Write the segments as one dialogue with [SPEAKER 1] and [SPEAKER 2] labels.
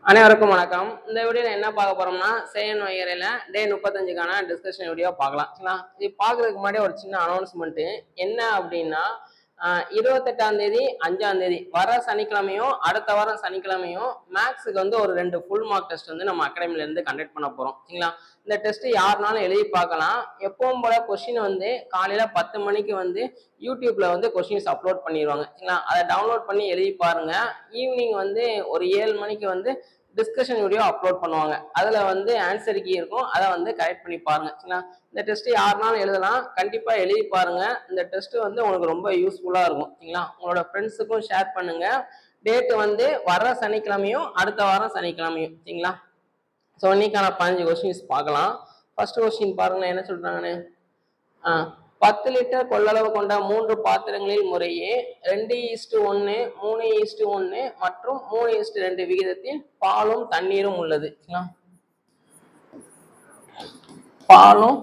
[SPEAKER 1] அனைவருக்கும் வணக்கம். இந்த வீடியோல என்ன பார்க்க போறோம்னா சேஎன் வகையில டே 35க்கான டிஸ்கஷன் வீடியோ பார்க்கலாம். இது பார்க்கறதுக்கு முன்னாடி ஒரு சின்ன அனௌன்ஸ்மெண்ட் என்ன அப்படின்னா 28ஆம் தேதி 5ஆம் தேதி வர சனிக்கிழமையும் அடுத்த வாரம் சனிக்கிழமையும் மேக்ஸுக்கு வந்து ஒரு 2 ஃபுல் மார்க் டெஸ்ட் வந்து நம்ம அகாடமில இருந்து கண்டக்ட் பண்ண போறோம். சரிங்களா? இந்த டெஸ்ட் யாருனாலும் எழுதி பார்க்கலாம். எப்பவும் போல கொஸ்டின் வந்து காலையில 10 மணிக்கு வந்து யூடியூப்ல வந்து கொஸ்டின்ஸ் அப்லோட் பண்ணிடுவாங்க. சரிங்களா? அதை டவுன்லோட் பண்ணி எழுதி பாருங்க. ஈவினிங் வந்து ஒரு 7 மணிக்கு வந்து டிஸ்கஷன் வீடியோ அப்லோட் பண்ணுவாங்க. அதுல வந்து ஆன்சர் கீ இருக்கும், அதை வந்து கரெக்ட் பண்ணி பாருங்க. சரிங்களா? இந்த டெஸ்ட் யாருனாலும் எழுதலாம், கண்டிப்பா எழுதி பாருங்க. இந்த டெஸ்ட் வந்து உங்களுக்கு ரொம்ப யூஸ்ஃபுல்லா இருக்கும். சரிங்களா? உங்களோட ஃப்ரெண்ட்ஸுக்கும் ஷேர் பண்ணுங்க. டேட் வந்து வர சனிக்கிழமையும் அடுத்த வாரம் சனிக்கிழமையும். சரிங்களா? ஸோ இன்னைக்கான 15 கொஸ்டின்ஸ் பார்க்கலாம். ஃபர்ஸ்ட் கொஸ்டின் பாருங்க என்ன சொல்றாங்கன்னு. 10 லிட்டர் கொள்ளளவு கொண்ட 3 பாத்திரங்களில் முறையே 2:1, 3:1 மற்றும் 3:2 விகிதத்தில் பாலும் தண்ணீரும் உள்ளது. பாலும்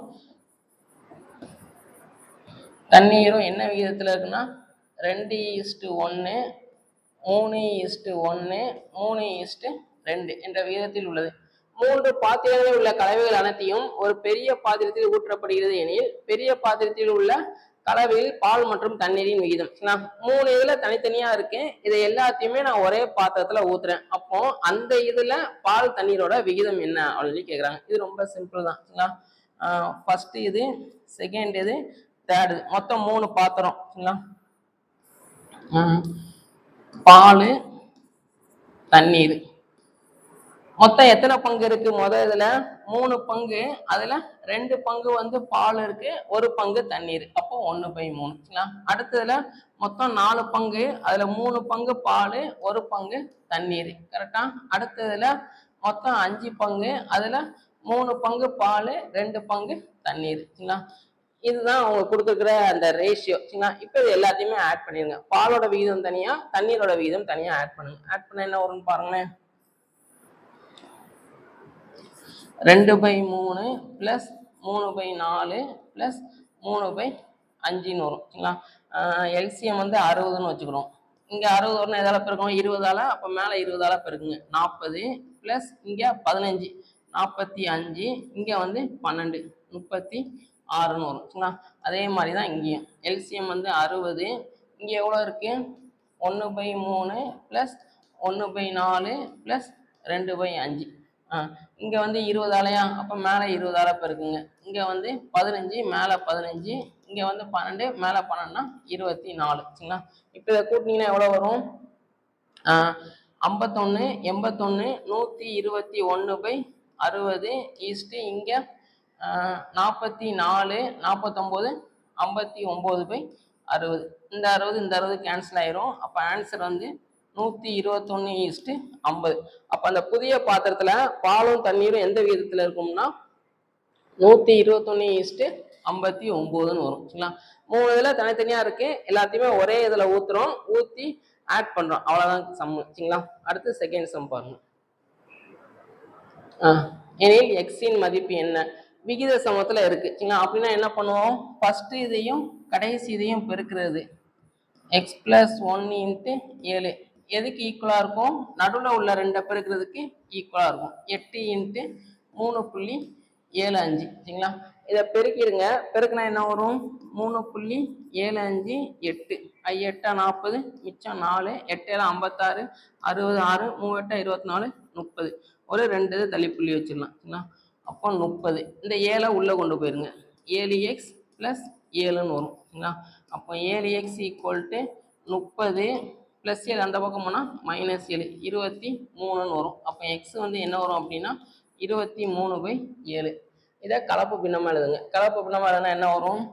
[SPEAKER 1] தண்ணீரும் என்ன விகிதத்துல இருக்குன்னா 2:1, 3:1, 3:2 என்ற விகிதத்தில் உள்ளது. 3 பாத்திரங்களில் உள்ள கலவைகள் அனைத்தையும் ஒரு பெரிய பாத்திரத்தில் ஊற்றப்படுகிறது எனில் பெரிய பாத்திரத்தில் உள்ள கலவையில் பால் மற்றும் தண்ணீரின் விகிதம். 3 இதுல தனித்தனியா இருக்கு, இதை எல்லாத்தையுமே நான் ஒரே பாத்திரத்துல ஊத்துறேன். அப்போ அந்த இதுல பால் தண்ணீரோட விகிதம் என்ன அப்படின்னு கேக்குறாங்க. இது ரொம்ப சிம்பிள் தான். ஃபர்ஸ்ட் இது, செகண்ட் இது, தேர்ட், மொத்தம் 3 பாத்திரம். பால் தண்ணீர் மொத்தம் எத்தனை பங்கு இருக்கு? இதுல 3 பங்கு, அதுல 2 பங்கு வந்து பால் இருக்கு, 1 பங்கு தண்ணீர், அப்போ 1/3. அடுத்ததுல மொத்தம் 4 பங்கு, அதுல 3 பங்கு பால், 1 பங்கு தண்ணீர். கரெக்டா? அடுத்ததுல மொத்தம் 5 பங்கு, அதுல 3 பங்கு பால், 2 பங்கு தண்ணீர். இதுதான் அவங்க கொடுத்துருக்கிற அந்த ரேஷியோ. இப்ப இது எல்லாத்தையுமே ஆட் பண்ணிருங்க. பாலோட விகிதம் தனியா, தண்ணீரோட விகிதம் தனியா ஆட் பண்ணுங்க. ஆட் பண்ண என்ன வரும்னு பாருங்களேன். 2/3 பிளஸ் 3/4 பிளஸ் 3/5 வரும். எல்சிஎம் வந்து 60ன்னு வச்சுக்கிறோம். இங்க 60 வரணும், எதால பெருக்கணும்? 20ஆல. அப்ப மேல 20ஆல பெருக்குங்க. 40 பிளஸ் இங்க 15, 45, இங்க வந்து 12, 36ன்னு வரும். அதே மாதிரிதான் இங்கேயும் எல்சிஎம் வந்து 60. இங்க எவ்வளவு இருக்கு? 1/3 பிளஸ் 1/4 பிளஸ் 2/5. இங்க வந்து 20ஆலயா, அப்ப மேல 20ஆல பெருக்குங்க. இங்க வந்து 15, மேல 15, இங்க வந்து 12, மேல 12னா 24. இப்ப இதை கூட்டினீங்கன்னா எவ்வளவு வரும்? 51, 81, 121/60 ஈஸ்ட் இங்க 44, 49, 59/60. இந்த 60 இந்த 60 கேன்சல் ஆயிரும். அப்ப ஆன்சர் வந்து 121:50. அப்ப அந்த புதிய பாத்திரத்துல பாலும் தண்ணீரும் எந்த விகிதத்துல இருக்கும்னா 121:59ன்னு வரும். 3 இதுல தனித்தனியா இருக்கு, எல்லாத்தையுமே ஒரே இதுல ஊத்துறோம், ஊத்தி ஆட் பண்றோம். அவ்வளவுதான் சம். அடுத்து செகண்ட் சம் பாருங்க. எனில் எக்ஸின் மதிப்பு என்ன? விகித சமத்துல இருக்கு. அப்படின்னா என்ன பண்ணுவோம்? ஃபர்ஸ்ட் இதையும் கடைசி இதையும் பெருக்கிறது. x + 1 × 7 எதுக்கு ஈக்குவலா இருக்கும்? நடுவில் உள்ள 2 பெருக்கிறதுக்கு ஈக்குவலா இருக்கும். 8 × 3.75. சரிங்களா? இதை பெருக்கிடுங்க. பெருக்கினா என்ன வரும்? 3.75, 8, 8 40, மிச்சம் 4, 8 56, 66, 3 24, 30. ஒரு 2 தள்ளி புள்ளி வச்சிடலாம். அப்போ 30. இந்த 7 உள்ள கொண்டு போயிருங்க. 7x + 7ன்னு வரும். அப்போ 7x = 30 + 7 அந்த பக்கம் போனா -7, 23ன்னு வரும். அப்போ எக்ஸ் வந்து என்ன வரும் அப்படின்னா 23/7. இதை கலப்பு பின்னமா எழுதுங்க. கலப்பு பின்னமா எழுதுனா என்ன வரும்?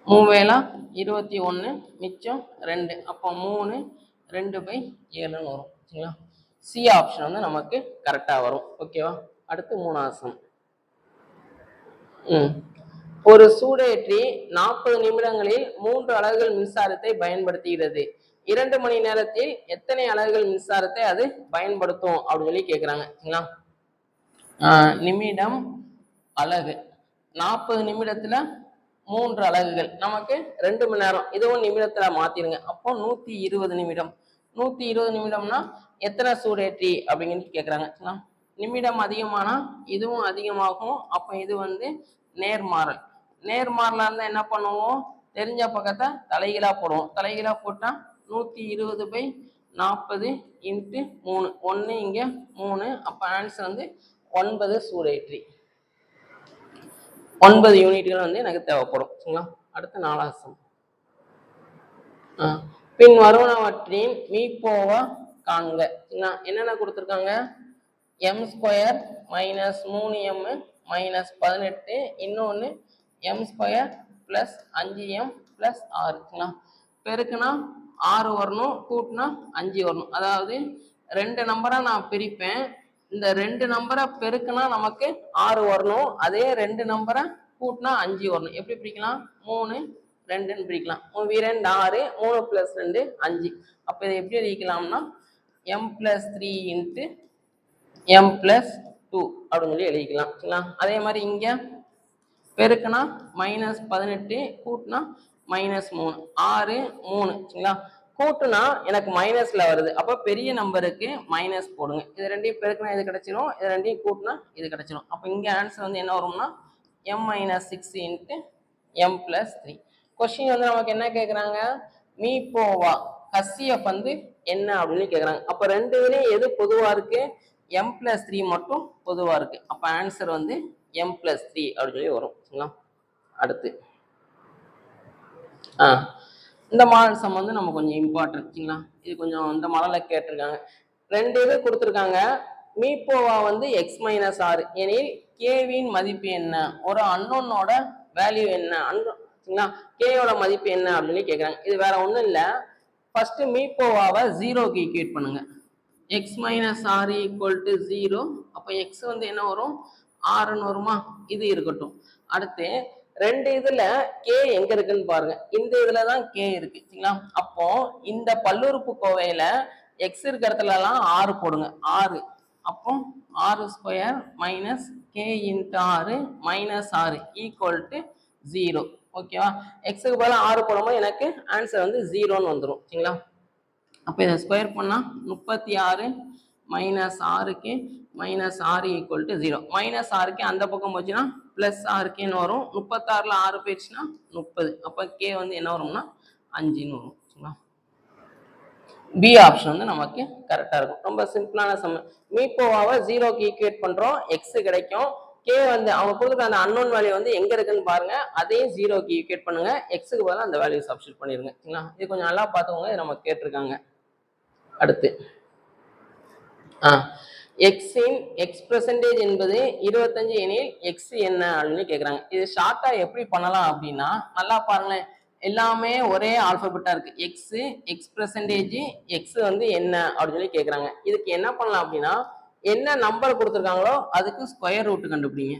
[SPEAKER 1] 3 21, மிச்சம் 2, அப்போ 3, 2/7ன்னு வரும். சரிங்களா? சி ஆப்ஷன் வந்து நமக்கு கரெக்டா வரும். ஓகேவா? அடுத்து 3ஆவது சம். ஒரு சூடேற்றி 40 நிமிடங்களில் 3 அலகுகள் மின்சாரத்தை பயன்படுத்துகிறது. 2 மணி நேரத்தில் எத்தனை அலகுகள் மின்சாரத்தை அது பயன்படுத்தும் அப்படின்னு சொல்லி கேட்குறாங்க. சரிங்களா? நிமிடம், அலகு. 40 நிமிடத்துல 3 அலகுகள், நமக்கு 2 மணி நேரம். இதுவும் நிமிடத்துல மாத்திருங்க. அப்போ 120 நிமிடம். 120 நிமிடம்னா எத்தனை சூடேற்றி அப்படிங்கிறது கேட்குறாங்க. நிமிடம் அதிகமானா இதுவும் அதிகமாகும். அப்போ இது வந்து நேர்மாறல். நேர்மாறலா இருந்தால் என்ன பண்ணுவோம், தெரிஞ்ச பக்கத்தை தலைகீழாக போடுவோம். தலைகீழாக போட்டால் 120/40 × 3 1 இங்கே 3. அப்போ ஆன்சர் வந்து 9 சூடேற்றி, 9 யூனிட்கள் வந்து எனக்கு தேவைப்படும். சரிங்களா? அடுத்து 4வது சம். பின் வருவனவற்றின் மீப்போவா காண்க. என்னென்ன கொடுத்துருக்காங்க, m² - 3m - 18, இன்னொன்று m² + 5m + 6. பெருக்குனா 6 வரணும், கூட்டினா 5 வரணும். அதாவது 2 நம்பரை நான் பிரிப்பேன். இந்த 2 நம்பரை பெருக்குனா நமக்கு 6 வரணும். அதே 2 நம்பரை கூட்டினா 5 வரணும். எப்படி பிரிக்கலாம், 3 2ன்னு பிரிக்கலாம். 3 2 6, 3 + 2 5. அப்போ இதை எப்படி எழுதிக்கலாம்னா m + 3 × m + 2 அப்படின்னு சொல்லி எழுதிக்கலாம். சரிங்களா? அதே மாதிரி இங்கே பெருக்குனா -18, கூட்டினா -3, 6 3. சரிங்களா? கூட்டுனா எனக்கு மைனஸ்ல வருது. அப்போ பெரிய நம்பருக்கு மைனஸ் போடுங்க. இது ரெண்டையும் பெருக்குனா இது கிடைச்சிரும், இது ரெண்டையும் கூட்டினா இது கிடைச்சிரும். அப்போ இங்கே ஆன்சர் வந்து என்ன வரும்னா m - 6 × m + 3. கொஸ்டின் வந்து நமக்கு என்ன கேட்குறாங்க, மீப்போவா HCF வந்து என்ன அப்படின்னு கேட்குறாங்க. அப்போ ரெண்டுலேயும் எது பொதுவாக இருக்கு, m + 3 மட்டும் பொதுவாக இருக்கு. அப்போ ஆன்சர் வந்து m + 3 அப்படின்னு சொல்லி வரும். சரிங்களா? அடுத்து இந்த மாடல் சம் வந்து நம்ம கொஞ்சம் இம்பார்ட்டன்ட். சரிங்களா? இது கொஞ்சம் இந்த மாடலில் கேட்டிருக்காங்க. 2 இது கொடுத்துருக்காங்க. மீப்போவா வந்து x - 6 எனில் கேவின் மதிப்பு என்ன, ஒரு அன்னோனோட வேல்யூ என்ன, சரிங்களா, கேயோட மதிப்பு என்ன அப்படின்னு கேட்குறாங்க. இது வேற ஒன்றும் இல்லை, ஃபர்ஸ்ட் மீப்போவாவை 0க்கு ஈக்குவேட் பண்ணுங்க. x - 6 = 0. அப்போ x வந்து என்ன வரும், 6ன்னு வருமா. இது இருக்கட்டும். அடுத்து 2 இதுல k எங்க இருக்குன்னு பாருங்க. இந்த இதுலதான் k இருக்கு. சரிங்களா? அப்போ இந்த பல்லுறுப்புக்கோவையில x இருக்கிற இடத்துல எல்லாம் 6 போடுங்க. 6. அப்போ 6² - k × 6 - 6 = 0. ஓகேவா? எக்ஸுக்கு பதிலா 6 போடும்போது எனக்கு ஆன்சர் வந்து 0ன்னு வந்துடும். சரிங்களா? அப்போ இதை ஸ்கொயர் பண்ணா 36 - 6k - 6 = 0. -6k அந்த பக்கம் போச்சுன்னா +6kன்னு வரும். 36ல் 6 போயிடுச்சுன்னா 30. அப்போ k வந்து என்ன வரும்னா 5ன்னு வரும். சரிங்களா? பி ஆப்ஷன் வந்து நமக்கு கரெக்டா இருக்கும். ரொம்ப சிம்பிளான சம். மீப்போவாவை 0க்கு ஈக்குவேட் பண்றோம், எக்ஸ் கிடைக்கும். கே வந்து அவங்க கொடுக்குற அந்த அன்னோன் வேல்யூ வந்து எங்க இருக்குன்னு பாருங்க, அதையும் 0க்கு ஈக்குவேட் பண்ணுங்க, எக்ஸுக்கு பதிலாக அந்த வேல்யூ சப்ஸ்டிட் பண்ணிருங்க. சரிங்களா? இது கொஞ்சம் நல்லா பார்த்துக்கோங்க, இது நம்ம கேட்டிருக்காங்க. அடுத்து எக்ஸின் x% என்பது 25 எனில் எக்ஸ் என்ன அப்படின்னு கேட்குறாங்க. இது ஷார்ட்டா எப்படி பண்ணலாம் அப்படின்னா, நல்லா பாருங்களேன், எல்லாமே ஒரே ஆல்பபெட்டா இருக்கு. x% எக்ஸ் வந்து என்ன அப்படின்னு சொல்லி கேட்குறாங்க. இதுக்கு என்ன பண்ணலாம் அப்படின்னா, என்ன நம்பர் கொடுத்துருக்காங்களோ அதுக்கு ஸ்கொயர் ரூட் கண்டுபிடிங்க.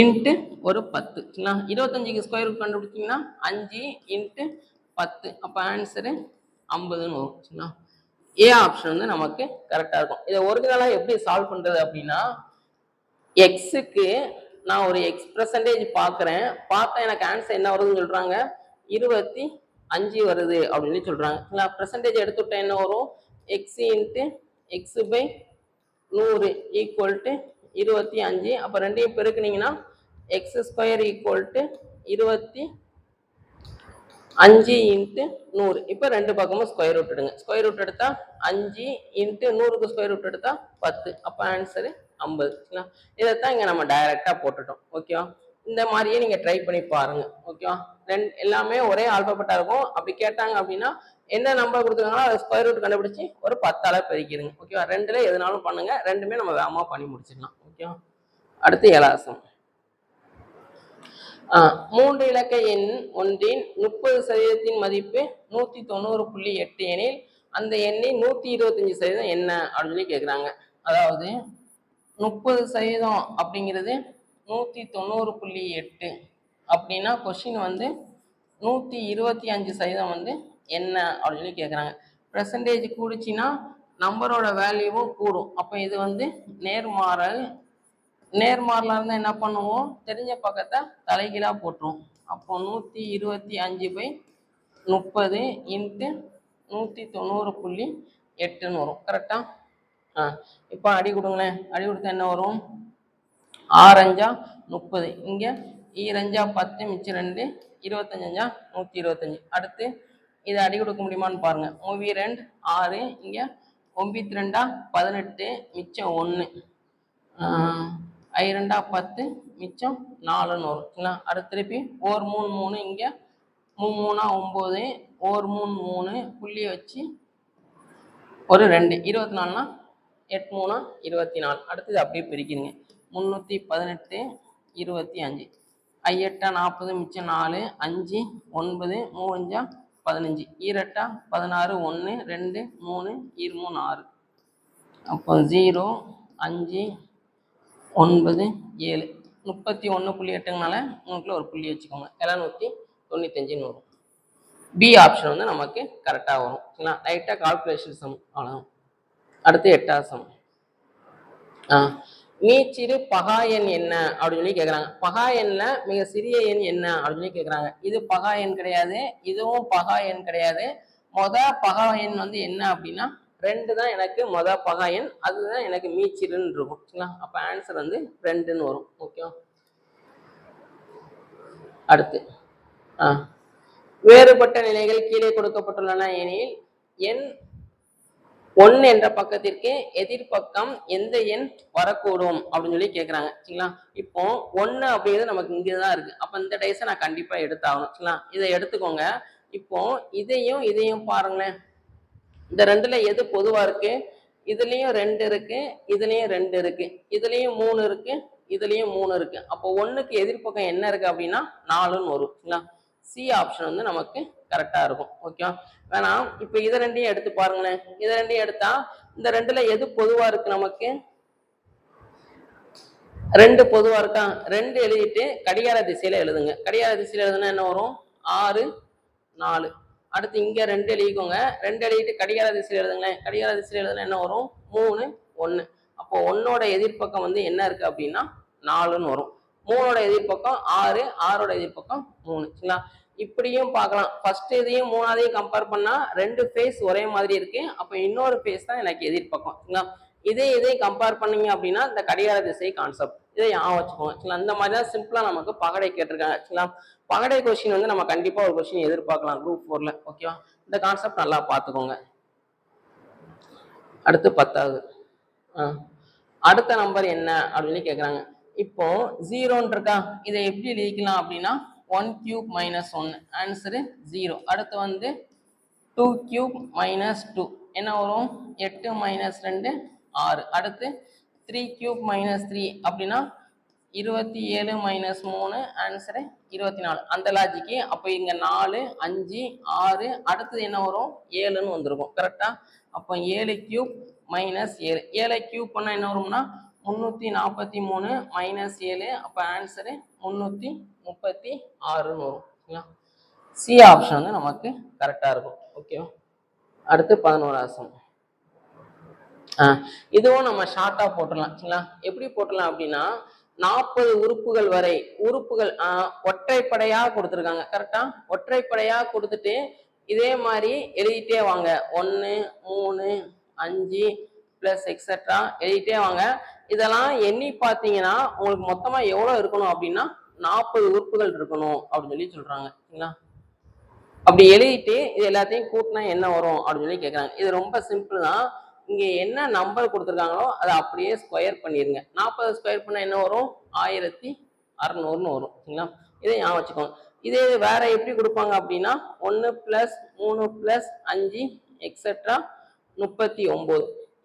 [SPEAKER 1] இன்ட்டு ஒரு 10. 25க்கு ஸ்கொயர் ரூட் கண்டுபிடிச்சிங்கன்னா 5 × 10. அப்போ ஆன்சரு 50ன்னு வரும். சரிங்களா? ஏ ஆப்ஷன் வந்து நமக்கு கரெக்டா இருக்கும். இதை ஒரிஜினலா எப்படி சால்வ் பண்றது அப்படின்னா, எக்ஸுக்கு நான் ஒரு x% பார்க்குறேன், பார்த்தா எனக்கு ஆன்சர் என்ன வருதுன்னு சொல்றாங்க, 25 வருது அப்படின்னு சொல்றாங்க. பெர்சன்டேஜ் எடுத்துட்டா என்ன வரும், x × x/100 = 25. அப்போ ரெண்டையும் பெருக்குனீங்கன்னா x² = 25 × 100. இப்போ ரெண்டு பக்கமும் ஸ்கொயர் ரூட் எடுங்க. ஸ்கொயர் ரூட் எடுத்தா 5 × 100க்கு ஸ்கொயர் ரூட் எடுத்தா 10. அப்போ ஆன்சரு 50. இதைத்தான் இங்க நம்ம டைரக்டா போட்டுட்டோம். ஓகேவா? இந்த மாதிரியே நீங்க ட்ரை பண்ணி பாருங்க. ஓகேவா? எல்லாமே ஒரே ஆல்பபெட்டா இருக்கும். அப்படி கேட்டாங்க அப்படின்னா என்ன நம்பர் கொடுத்துருக்காங்களோ அதை ஸ்கொயர் ரூட் கண்டுபிடிச்சு ஒரு 10ஆல பெருக்கிடுங்க. ஓகேவா? ரெண்டுல எதுனாலும் பண்ணுங்க, ரெண்டுமே நம்ம வேகமா பண்ணி முடிச்சிடலாம். ஓகேவா? அடுத்து 7வது சம். 3 இலக்க எண் ஒன்றின் 30% மதிப்பு 190.8 எனில் அந்த எண்ணின் 125% என்ன அப்படின்னு சொல்லி கேட்குறாங்க. அதாவது 30% அப்படிங்கிறது 190.8 அப்படின்னா கொஸ்டின் வந்து 125% வந்து என்ன அப்படின்னு சொல்லி கேட்குறாங்க. பெர்சன்டேஜ் கூடிச்சுன்னா நம்பரோட வேல்யூவும் கூடும். அப்போ இது வந்து நேர்மாறல். நேர்மாறலா இருந்தால் என்ன பண்ணுவோம், தெரிஞ்ச பக்கத்தை தலைகீழாக போட்டுருவோம். அப்போ 125/30 × 190.8ன்னு வரும். கரெக்டா? இப்போ அடி கொடுங்களேன். அடி கொடுத்தா என்ன வரும்? 6 5 30. இங்கே 2 10 மிச்சம் 2 25 125. அடுத்து இதை அடி கொடுக்க முடியுமான்னு பாருங்க. 2 6. இங்கே 9 2 18 மிச்சம் 1. 2 10 மிச்சம் 4ன்னு வரும். சரிங்களா? அடுத்து திருப்பி 1 3 3. இங்கே 3 3 9. 1 3 3 புள்ளியை வச்சு ஒரு 2 24னா 8 3 24. அடுத்தது அப்படியே பிரிக்கிறீங்க. 318 25. 8 40 மிச்சம் 4 5 9 3 15 2 16 1 2 3 3 6. அப்போ 0 5 9 7 31.8னால உங்களுக்குள்ள ஒரு புள்ளி வச்சுக்கோங்க. 795ன்னு வரும். பி ஆப்ஷன் வந்து நமக்கு கரெக்டாக வரும். சரிங்களா? லைட்டாக கால்குலேஷன் சம் அவ்வளோ. அடுத்து 8வது சம். மீச்சிறு பகா எண் என்ன அப்படின்னு சொல்லி கேட்குறாங்க. பகா எண்ணில் மிக சிறிய எண் என்ன அப்படின்னு சொல்லி கேட்குறாங்க. இது பகா எண் கிடையாது, இதுவும் பகா எண் கிடையாது. பகா எண் வந்து என்ன அப்படின்னா 2 தான் எனக்கு பகா எண், அதுதான் எனக்கு மீச்சிறுன்னு இருக்கும். சரிங்களா? அப்போ ஆன்சர் வந்து 2ன்னு வரும். ஓகே. அடுத்து வேறுபட்ட நிலைகள் கீழே கொடுக்கப்பட்டுள்ளன எனில் எண் 1 என்ற பக்கத்திற்கு எதிர்பக்கம் எந்த எண் வரக்கூடும் அப்படின்னு சொல்லி கேட்குறாங்க. சரிங்களா? இப்போ 1 அப்படிங்கிறது நமக்கு இங்கே தான் இருக்கு. அப்போ இந்த டைஸை நான் கண்டிப்பா எடுத்தாகணும். சரிங்களா? இதை எடுத்துக்கோங்க. இப்போ இதையும் பாருங்களேன். இந்த 2ல எது பொதுவா இருக்கு? இதுலயும் 2 இருக்கு, இதுலயும் 2 இருக்கு, இதுலயும் 3 இருக்கு, இதுலயும் 3 இருக்கு. அப்போ 1க்கு எதிர்பக்கம் என்ன இருக்கு அப்படின்னா 4ன்னு வரும். சரிங்களா? சி ஆப்ஷன் வந்து நமக்கு கரெக்டா இருக்கும். ஓகே. வேணாம், இப்போ இதை 2ஐயும் எடுத்து பாருங்களேன். இதை 2ஐயும் எடுத்தா இந்த 2ல எது பொதுவா இருக்கு? நமக்கு 2 பொதுவா இருக்கா? 2 எழுதிட்டு கடிகார திசையில எழுதுங்க. கடிகார திசையில எழுதுனா என்ன வரும்? 6 4. அடுத்து இங்க 2 எழுதிக்கோங்க. 2 எழுதிட்டு கடிகார திசையில எழுதுங்களேன். கடிகார திசையில எழுதுனா என்ன வரும்? 3 1. அப்போ 1ஓட எதிர்பக்கம் வந்து என்ன இருக்கு அப்படின்னா 4ன்னு வரும். 3ஓட எதிர்பக்கம் 6, 6ஓட எதிர்பக்கம் 3. சரிங்களா? இப்படியும் பார்க்கலாம். ஃபர்ஸ்ட் இதையும் 3ஆவதையும் கம்பேர் பண்ணா 2 ஃபேஸ் ஒரே மாதிரி இருக்கு. அப்போ இன்னொரு ஃபேஸ் தான் எனக்கு எதிர்பக்கம். சரிங்களா? இதை கம்பேர் பண்ணீங்க அப்படின்னா இந்த கடிகார திசை கான்செப்ட் இதை ஞாபகம் வச்சுக்கோங்க. சரிங்களா? இந்த மாதிரி தான் சிம்பிளா நமக்கு பகடை கேட்டிருக்காங்க. சரிங்களா? பகடை கொஸ்டின் வந்து நம்ம கண்டிப்பா ஒரு கொஸ்டின் எதிர்பார்க்கலாம் குரூப் 4ல. ஓகேவா? இந்த கான்செப்ட் நல்லா பார்த்துக்கோங்க. அடுத்து 10வது. அடுத்த நம்பர் என்ன அப்படின்னு கேட்குறாங்க. இப்போ 0ன்னு இருக்கா? இதை எப்படி எழுதிக்கலாம் அப்படின்னா 1 cube minus 1. ஆன்சரு 0. அடுத்து வந்து 2 cube minus 2 என்ன வரும்? 8 minus 2 6. அடுத்து 3 cube minus 3 அப்படின்னா 27 minus 3. ஆன்சரு 24. அந்த லாஜிக்கு. அப்போ இங்க 4 5 6. அடுத்தது என்ன வரும்? 7ன்னு வந்திருக்கும். கரெக்டா? அப்போ 7 கியூப் மைனஸ் 7. 7 கியூப் பண்ணா என்ன வரும்னா 343 மைனஸ் 7. அப்போ ஆன்சரு 336ன்னு வரும். சி ஆப்ஷன் வந்து நமக்கு கரெக்டா இருக்கும். ஓகேவா? அடுத்து 11வது சம். இதுவும் நம்ம ஷார்ட்டா போட்டுடலாம். சரிங்களா? எப்படி போட்டுடலாம் அப்படின்னா 40 உறுப்புகள் வரை உறுப்புகள் ஒற்றைப்படையா கொடுத்துருக்காங்க. கரெக்டா? ஒற்றைப்படையா கொடுத்துட்டு இதே மாதிரி எழுதிட்டே வாங்க. 1 3 5 பிளஸ் எக்ஸெட்ரா எழுதிட்டே வாங்க. இதெல்லாம் எண்ணி பார்த்தீங்கன்னா உங்களுக்கு மொத்தமா எவ்வளவு இருக்கணும் அப்படின்னா 40 உறுப்புகள் இருக்கணும் அப்படின்னு சொல்லி சொல்றாங்க. சரிங்களா? அப்படி எழுதிட்டு இது எல்லாத்தையும் கூட்டினா என்ன வரும் அப்படின்னு சொல்லி கேட்குறாங்க. இது ரொம்ப சிம்பிள் தான். இங்க என்ன நம்பர் கொடுத்துருக்காங்களோ அதை அப்படியே ஸ்கொயர் பண்ணிருங்க. 40 ஸ்கொயர் பண்ணா என்ன வரும்? 1600ன்னு வரும். சரிங்களா? இதை ஞாபகம் வச்சுக்கோங்க. இதே வேற எப்படி கொடுப்பாங்க அப்படின்னா 1 பிளஸ் 3 பிளஸ் 5 எக்ஸெட்ரா 39.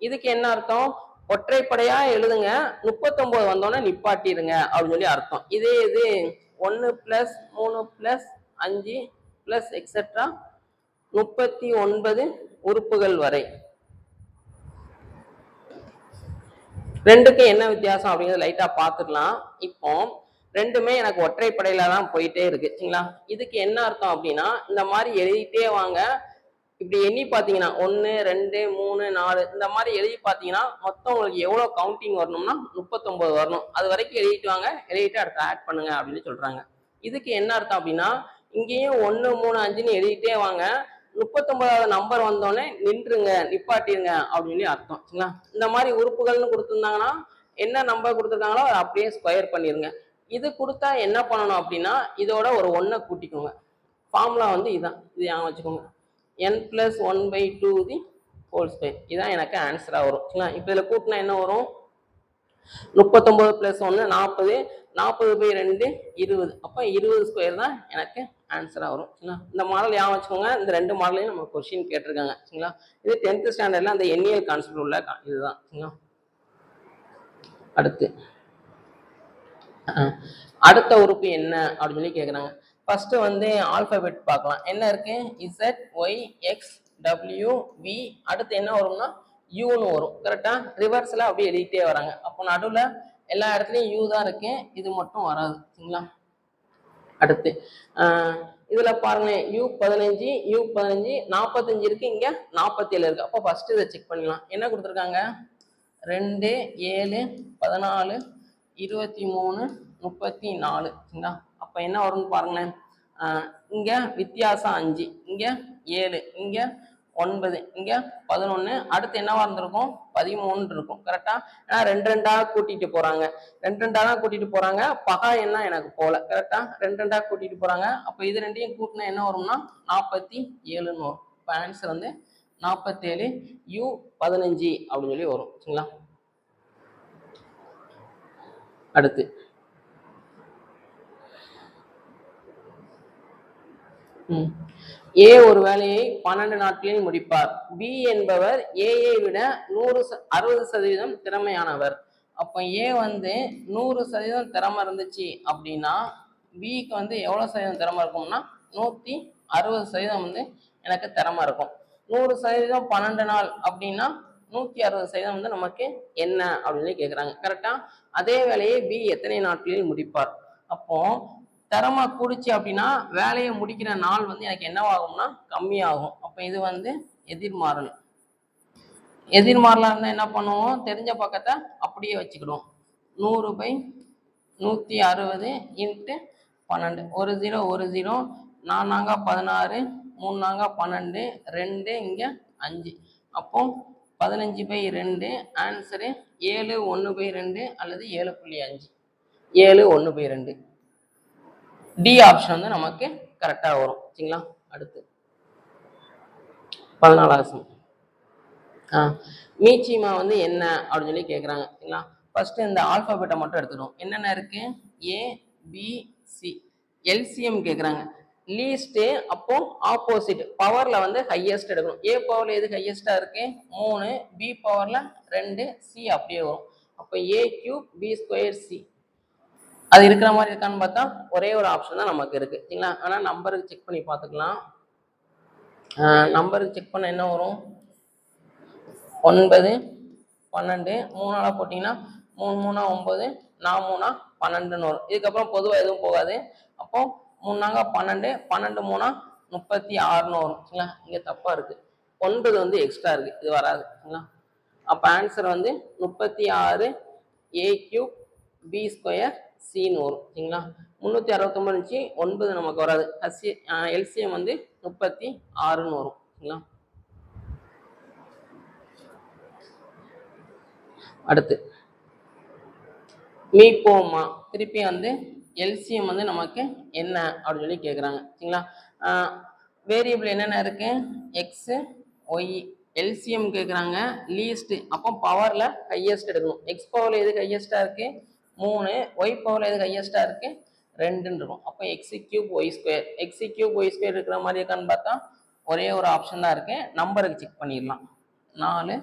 [SPEAKER 1] இதுக்கு என்ன அர்த்தம்? ஒற்றைப்படையா எழுதுங்க, 39 வந்தோடனே நிப்பாட்டிருங்க அப்படின்னு சொல்லி அர்த்தம். இதே இது 1 பிளஸ் 3 பிளஸ் 5 பிளஸ் எக்ஸெட்ரா 39 உறுப்புகள் வரை. ரெண்டுக்கு என்ன வித்தியாசம் அப்படிங்கிறது லைட்டா பார்த்துக்கலாம். இப்போ ரெண்டுமே எனக்கு ஒற்றைப்படையில தான் போயிட்டே இருக்கு. சரிங்களா? இதுக்கு என்ன அர்த்தம் அப்படின்னா இந்த மாதிரி எழுதிட்டே வாங்க. இப்படி எண்ணி பார்த்தீங்கன்னா 1 2 3 4 இந்த மாதிரி எழுதி பார்த்தீங்கன்னா மொத்தம் உங்களுக்கு எவ்வளோ கவுண்டிங் வரணும்னா 39 வரணும். அது வரைக்கும் எழுதிட்டு வாங்க. எழுதிட்டு அடுத்து ஆட் பண்ணுங்க அப்படின்னு சொல்றாங்க. இதுக்கு என்ன அர்த்தம் அப்படின்னா இங்கேயும் 1 3 5ன்னு எழுதிட்டே வாங்க. 39வது நம்பர் வந்தோடனே நின்றுங்க, நிப்பாட்டிருங்க அப்படின்னு சொல்லி அர்த்தம். சரிங்களா? இந்த மாதிரி உறுப்புகள்னு கொடுத்துருந்தாங்கன்னா என்ன நம்பர் கொடுத்துருக்காங்களோ அதை அப்படியே ஸ்கொயர் பண்ணிருங்க. இது கொடுத்தா என்ன பண்ணணும் அப்படின்னா இதோட ஒரு 1 கூட்டிக்கோங்க. ஃபார்முலா வந்து இதுதான், இது ஞாபகம் வச்சுக்கோங்க. n+1/2 the whole square. இதுதான் எனக்கு ஆன்சரா வரும். சரிங்களா? இப்போ இதில் கூட்டினா என்ன வரும்? 39 + 1 40, 40/2 20. அப்போ 20 ஸ்கொயர் தான் எனக்கு ஆன்சரா வரும். சரிங்களா? இந்த மாடல் ஞாபகம் வச்சுக்கோங்க. இந்த 2 மாடலையும் நம்ம கொஸ்டின் கேட்டிருக்காங்க. சரிங்களா? இது 10th ஸ்டாண்டர்ட்ல அந்த எண்ணியல் கான்செப்ட் உள்ள இதுதான். சரிங்களா? அடுத்த உறுப்பு என்ன அப்படின்னு சொல்லி கேட்குறாங்க. ஃபர்ஸ்ட் வந்து ஆல்பபெட் பார்க்கலாம். என்ன இருக்கு? Z, Y, X, W, V. அடுத்து என்ன வரும்னா யூன்னு வரும். கரெக்டா? ரிவர்ஸ்ல அப்படியே எழுதிட்டே வராங்க. அப்போ நடுவில் எல்லா இடத்துலையும் யூ தான் இருக்கு, இது மட்டும் வராது. சரிங்களா? அடுத்து இதுல பாருங்களேன், U15, U15, 45 இருக்கு, இங்க 47 இருக்கு. அப்போ ஃபர்ஸ்ட் இதை செக் பண்ணிடலாம். என்ன கொடுத்துருக்காங்க? 2, 7, 14, 23, 34. சரிங்களா? அப்போ என்ன வரும்னு பாருங்களேன். இங்க வித்தியாசம் 5, இங்க 7, இங்க 9, இங்க 11. அடுத்து என்னவா இருந்திருக்கும்? 13 இருக்கும். கரெக்டா? ஏன்னா 2 2ஆ கூட்டிட்டு போறாங்க. 2 2ஆ தான் கூட்டிட்டு போறாங்க. பகா என்ன எனக்கு போல. கரெக்டா? 2 2ஆ கூட்டிட்டு போறாங்க. அப்போ இது ரெண்டையும் கூட்டினா என்ன வரும்னா 47ன்னு வரும். இப்போ ஆன்சர் வந்து 47 U15 அப்படின்னு சொல்லி வரும். சரிங்களா? அடுத்து ஏ ஒரு வேலையை 12 நாட்களில் முடிப்பார். பி என்பவர் ஏயை விட 60% திறமையானவர். அப்போ ஏ வந்து 100% திறமை இருந்துச்சு அப்படின்னா பிக்கு வந்து எவ்வளவு சதவீதம் திறமை இருக்கும்னா 160% வந்து எனக்கு திறமை இருக்கும். 100% 12 நாள் அப்படின்னா 160% வந்து நமக்கு என்ன அப்படின்னு கேட்குறாங்க. கரெக்டா? அதே வேலையை பி எத்தனை நாட்களில் முடிப்பார்? அப்போ திறமை கூடிச்சு அப்படின்னா வேலையை முடிக்கிற நாள் வந்து எனக்கு என்னவாகும்னா கம்மியாகும். அப்போ இது வந்து எதிர்மாறல். எதிர்மாறலா இருந்தால் என்ன பண்ணுவோம்? தெரிஞ்ச பக்கத்தை அப்படியே வச்சுக்கிடுவோம். 100/160 × 12. 1 0 1 0, 4 4 16, 3 4 12, 2 இங்க 5. அப்போ 15/2. ஆன்சரு 7 1/2 அல்லது 7.5. 7 1/2. டி ஆப்ஷன் வந்து நமக்கு கரெக்டா வரும். சரிங்களா? அடுத்து 14வது மீச்சிமா வந்து என்ன அப்படின்னு சொல்லி கேட்குறாங்க. சரிங்களா? ஃபர்ஸ்ட் இந்த ஆல்பபெட்டை மட்டும் எடுத்துக்கணும். என்னென்ன இருக்கு? ஏ, பி, சி. எல்சிஎம் கேட்குறாங்க. லீஸ்ட், அப்போ ஆப்போசிட் பவர்ல வந்து ஹையஸ்ட் எடுக்கணும். ஏ பவர்ல எது ஹையஸ்டா இருக்கு? 3, பி பவர்ல 2, சி அப்படியே வரும். அப்போ A³ B² C அது இருக்கிற மாதிரி இருக்கான்னு பார்த்தா ஒரே ஒரு ஆப்ஷன் தான் நமக்கு இருக்கு. சரிங்களா? ஆனால் நம்பருக்கு செக் பண்ணி பார்த்துக்கலாம். நம்பருக்கு செக் பண்ண என்ன வரும்? 9 12 3 போட்டிங்கன்னா 3 3 9, 4 3 12ன்னு வரும். இதுக்கப்புறம் பொதுவாக எதுவும் போகாது. அப்போ 3 4 12, 12 3 36ன்னு வரும். சரிங்களா? இங்கே தப்பா இருக்கு, 9 வந்து எக்ஸ்ட்ரா இருக்கு, இது வராது. சரிங்களா? அப்போ ஆன்சர் வந்து 36 A³ B² Cன்னு வரும். சரிங்களா? 369 இருந்துச்சு, 9 நமக்கு வராது. எல்சிஎம் வந்து 36ன்னு வரும். சரிங்களா? அடுத்து மீப்போமா திருப்பி வந்து எல்சிஎம் வந்து நமக்கு என்ன அப்படின்னு சொல்லி கேட்குறாங்க. சரிங்களா? வேரியபிள் என்னென்ன இருக்கு? X, y. எல்சிஎம் கேட்குறாங்க. லீஸ்ட், அப்போ பவர்ல ஹையஸ்ட் எடுக்கணும். எக்ஸ் பவர்ல எது ஹையஸ்டா இருக்கு? 3. ஒய் பவர்ல எது ஹையஸ்டா இருக்கு? 2ன்னு இருக்கும். அப்போ x³ y². x³ y² இருக்கிற மாதிரி இருக்கான்னு பார்த்தா ஒரே ஒரு ஆப்ஷன் தான் இருக்கு. நம்பருக்கு செக் பண்ணிடலாம். 4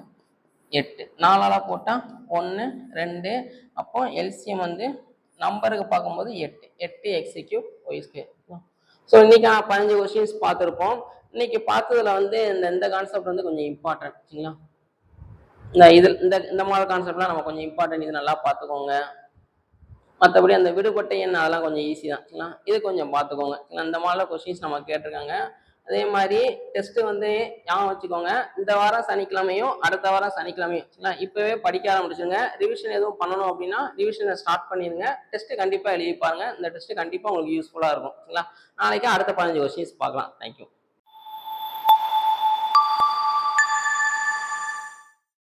[SPEAKER 1] 8 4ஆல போட்டால் 1 2. அப்போ எல்சிஎம் வந்து நம்பருக்கு பார்க்கும்போது 8 8 x³ y². ஸோ இன்னைக்கு 15 கொஸ்டின்ஸ் பார்த்துருப்போம். இன்னைக்கு பார்த்ததுல வந்து இந்த கான்செப்ட் வந்து கொஞ்சம் இம்பார்ட்டன்ட். சரிங்களா? இந்த மாதிரி கான்செப்ட்லாம் நம்ம கொஞ்சம் இம்பார்ட்டன்ட், இது நல்லா பார்த்துக்கோங்க. மற்றபடி அந்த விடுபட்ட எண் அதெல்லாம் கொஞ்சம் ஈஸி தான். சரிங்களா? இது கொஞ்சம் பார்த்துக்கோங்க. இந்த மாதிரிலாம் கொஸ்டின்ஸ் நம்ம கேட்டிருக்காங்க. அதே மாதிரி டெஸ்ட் வந்து ஞாபகம் வச்சுக்கோங்க. இந்த வாரம் சனிக்கிழமையும் அடுத்த வாரம் சனிக்கிழமையும் சரிங்களா? இப்பவே படிக்க ஆரம்பிச்சுங்க. ரிவிஷன் எதுவும் பண்ணணும் அப்படின்னா ரிவிஷனை ஸ்டார்ட் பண்ணிடுங்க. டெஸ்ட் கண்டிப்பா எழுதி பாருங்க. இந்த டெஸ்ட் கண்டிப்பா உங்களுக்கு யூஸ்ஃபுல்லா இருக்கும். சரிங்களா? நாளைக்கு அடுத்த 15 கொஸ்டின்ஸ் பார்க்கலாம். தேங்க்யூ.